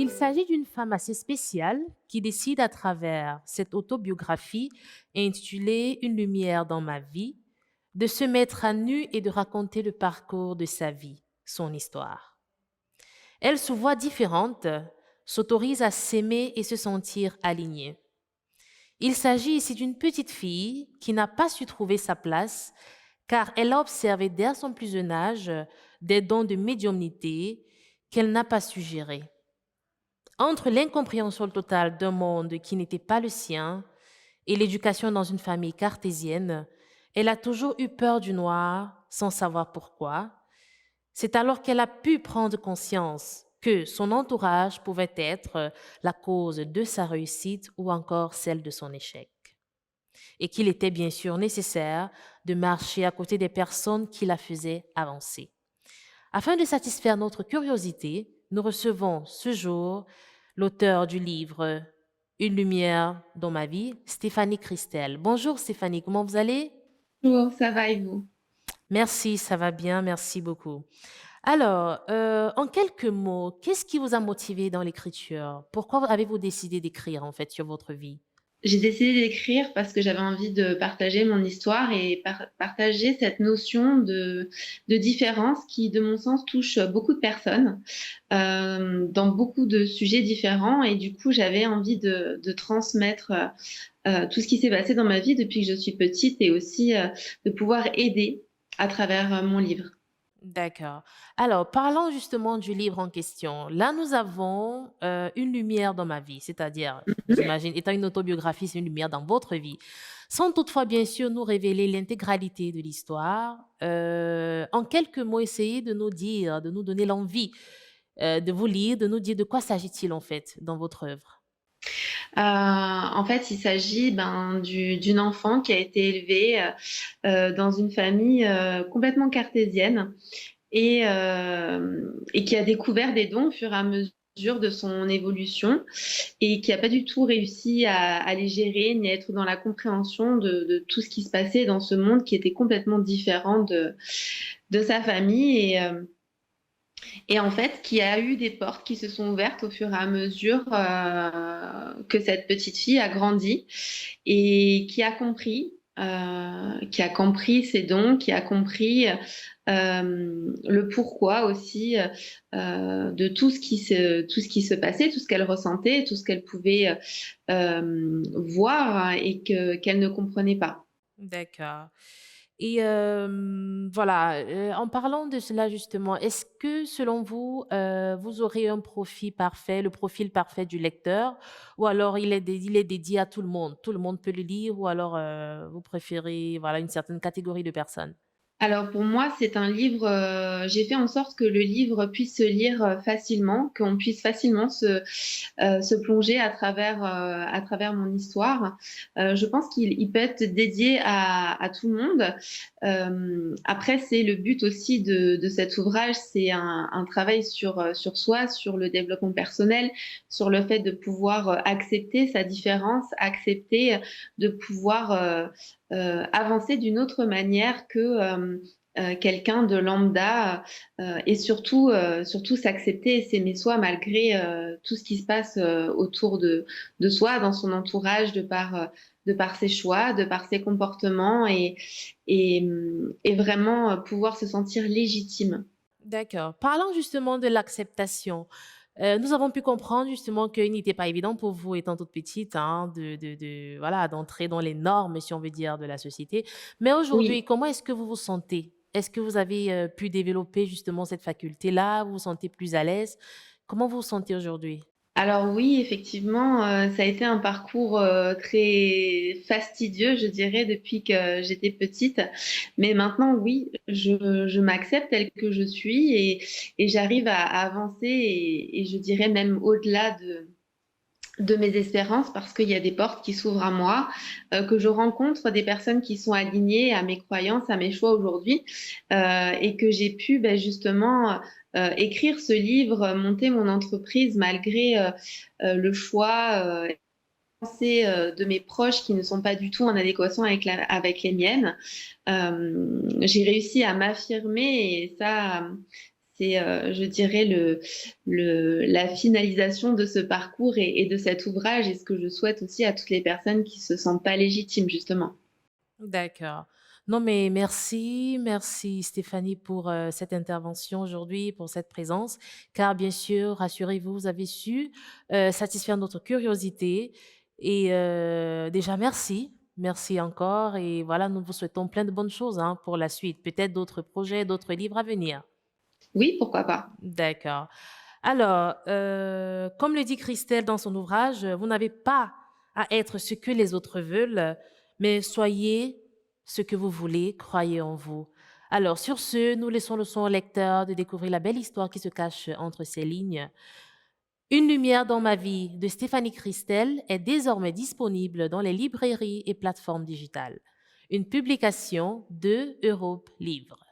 Il s'agit d'une femme assez spéciale qui décide à travers cette autobiographie intitulée Une lumière dans ma vie de se mettre à nu et de raconter le parcours de sa vie, son histoire. Elle se voit différente, s'autorise à s'aimer et se sentir alignée. Il s'agit ici d'une petite fille qui n'a pas su trouver sa place car elle a observé dès son plus jeune âge des dons de médiumnité qu'elle n'a pas su gérer. Entre l'incompréhension totale d'un monde qui n'était pas le sien et l'éducation dans une famille cartésienne, elle a toujours eu peur du noir sans savoir pourquoi. C'est alors qu'elle a pu prendre conscience que son entourage pouvait être la cause de sa réussite ou encore celle de son échec. Et qu'il était bien sûr nécessaire de marcher à côté des personnes qui la faisaient avancer. Afin de satisfaire notre curiosité, nous recevons ce jour l'auteur du livre Une lumière dans ma vie, Stéphanie Christel. Bonjour Stéphanie, comment vous allez? Bonjour, ça va et vous? Merci, ça va bien, merci beaucoup. Alors, en quelques mots, qu'est-ce qui vous a motivé dans l'écriture? Pourquoi avez-vous décidé d'écrire en fait sur votre vie? J'ai décidé d'écrire parce que j'avais envie de partager mon histoire et partager cette notion de différence qui, de mon sens, touche beaucoup de personnes, dans beaucoup de sujets différents et du coup, j'avais envie de transmettre, tout ce qui s'est passé dans ma vie depuis que je suis petite et aussi, de pouvoir aider à travers, mon livre. D'accord. Alors, parlons justement du livre en question. Là, nous avons une lumière dans ma vie, c'est-à-dire, j'imagine, étant une autobiographie, c'est une lumière dans votre vie. Sans toutefois, bien sûr, nous révéler l'intégralité de l'histoire, en quelques mots, essayez de nous dire, de nous donner l'envie de vous lire, de nous dire de quoi s'agit-il en fait dans votre œuvre. En fait, il s'agit, d'une enfant qui a été élevée, dans une famille, complètement cartésienne et qui a découvert des dons au fur et à mesure de son évolution et qui a pas du tout réussi à les gérer ni à être dans la compréhension de tout ce qui se passait dans ce monde qui était complètement différent de sa famille et en fait, qui a eu des portes qui se sont ouvertes au fur et à mesure, que cette petite fille a grandi et qui a compris ses dons, qui a compris, le pourquoi aussi, de tout ce qui se passait, tout ce qu'elle ressentait, tout ce qu'elle pouvait, voir et qu'elle ne comprenait pas. D'accord. Et voilà, en parlant de cela justement, est-ce que selon vous, vous aurez un profil parfait, le profil parfait du lecteur? Ou alors il est dédié à tout le monde peut le lire ou alors, vous préférez, voilà, une certaine catégorie de personnes? Alors pour moi, c'est un livre, j'ai fait en sorte que le livre puisse se lire, facilement, qu'on puisse facilement se plonger à travers mon histoire. Je pense qu'il peut être dédié à tout le monde. Après c'est le but aussi de cet ouvrage, c'est un travail sur soi, sur le développement personnel, sur le fait de pouvoir, accepter sa différence, accepter, de pouvoir, avancer d'une autre manière que, quelqu'un de lambda, et surtout s'accepter et s'aimer soi malgré, tout ce qui se passe, autour de soi, dans son entourage, de par ses choix, de par ses comportements et vraiment, pouvoir se sentir légitime. D'accord. Parlant justement de l'acceptation, nous avons pu comprendre justement qu'il n'était pas évident pour vous, étant toute petite, hein, voilà, d'entrer dans les normes, si on veut dire, de la société. Mais aujourd'hui, Oui. comment est-ce que vous vous sentez? Est-ce que vous avez, pu développer justement cette faculté-là? Vous vous sentez plus à l'aise? Comment vous vous sentez aujourd'hui? Alors oui, effectivement, ça a été un parcours, très fastidieux, je dirais, depuis que j'étais petite. Mais maintenant, oui, je m'accepte telle que je suis et j'arrive à avancer et je dirais même au-delà de mes espérances parce qu'il y a des portes qui s'ouvrent à moi, que je rencontre des personnes qui sont alignées à mes croyances, à mes choix aujourd'hui, et que j'ai pu, justement, écrire ce livre, monter mon entreprise malgré, le choix, pensées, de mes proches qui ne sont pas du tout en adéquation avec les miennes. J'ai réussi à m'affirmer et ça, C'est, je dirais la finalisation de ce parcours et de cet ouvrage et ce que je souhaite aussi à toutes les personnes qui se sentent pas légitimes justement. D'accord. Non, mais merci, merci Stéphanie pour cette intervention aujourd'hui, pour cette présence, car bien sûr, rassurez-vous, vous avez su satisfaire notre curiosité. Et déjà, merci, merci encore. Et voilà, nous vous souhaitons plein de bonnes choses hein, pour la suite, peut-être d'autres projets, d'autres livres à venir. Oui, pourquoi pas. D'accord. Alors, comme le dit Christelle dans son ouvrage, vous n'avez pas à être ce que les autres veulent, mais soyez ce que vous voulez, croyez en vous. Alors, sur ce, nous laissons le son au lecteur de découvrir la belle histoire qui se cache entre ces lignes. Une lumière dans ma vie de Stéphanie Christelle est désormais disponible dans les librairies et plateformes digitales. Une publication de Europe Livre.